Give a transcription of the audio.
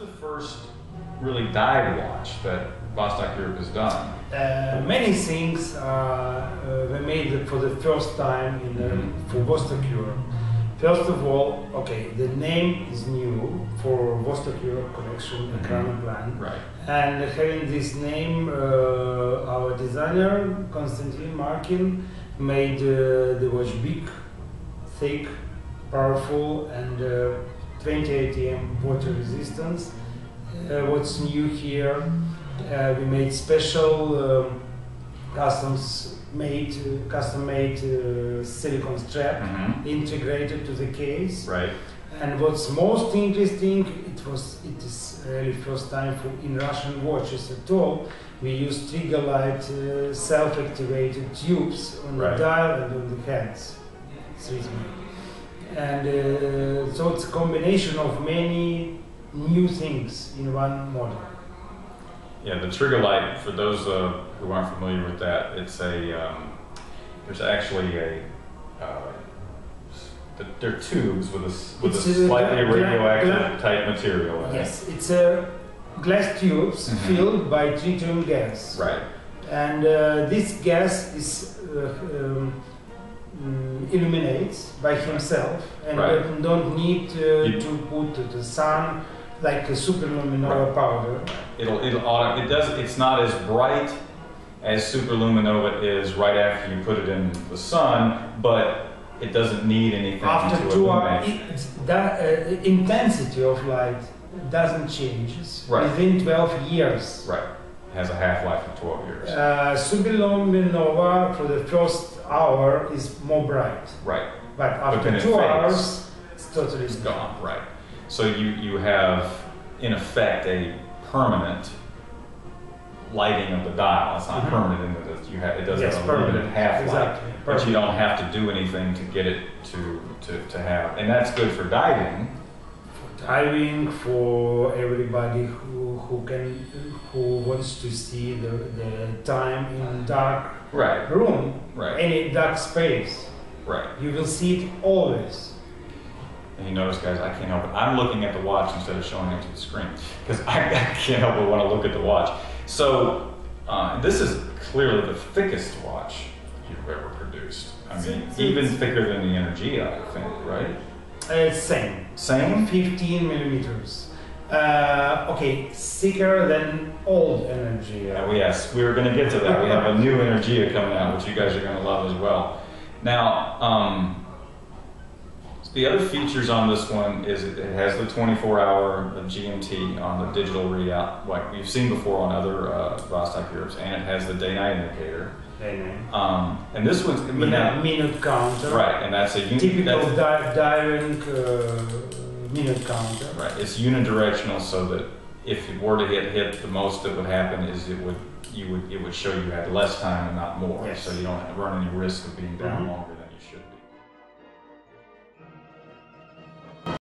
the first really dive watch that Vostok-Europe has done? Many things were made for the first time for Vostok-Europe. First of all, okay, the name is new for Vostok-Europe collection, Ekrana plan. Right. And having this name, our designer, Konstantin Markin, made the watch big, thick, powerful, and 20 ATM water resistance. What's new here, we made special custom-made silicone strap integrated to the case. Right. And what's most interesting, it is really first time in Russian watches at all. We use Trigalight self-activated tubes on the dial and on the hands. And so it's a combination of many new things in one model. Yeah, the Trigalight, for those who aren't familiar with that, it's there's actually they're tubes with a slightly radioactive type material in it. Yes, it's glass tubes filled by tritium gas. Right. And this gas is illuminates by himself, and you don't need to put the sun like a superluminova powder. It's not as bright as superluminova is right after you put it in the sun, but it doesn't need anything after to 2 hours. illuminate. Intensity of light doesn't change within 12 years. Right. It has a half-life of 12 years. Superluminova for the first hour is more bright. Right. But after 2 hours, it's totally gone. Right. So you have, in effect, a permanent lighting of the dial. It's not permanent in that it does have a limited half-life, but you don't have to do anything to get it to have. And that's good for diving. For diving, for everybody who wants to see the time in dark room, any dark space. Right. You will see it always. And you notice, guys, I can't help it. I'm looking at the watch instead of showing it to the screen because I can't help but want to look at the watch. So this is clearly the thickest watch you've ever produced. I mean, even thicker than the Energia, I think, right? Same. Same? 15 millimeters. Okay, thicker than old Energia. Yes, we were going to get to that. We have a new Energia coming out, which you guys are going to love as well. Now, the other features on this one is it has the 24-hour GMT on the digital readout, like we've seen before on other Vostok-Europes, and it has the day-night indicator. And this one's minute counter. Right, and that's a typical diving minute counter. Right, it's unidirectional, so that if it were to get hit, the most that would happen is it would show you had less time and not more, so you don't run any risk of being down longer than you should.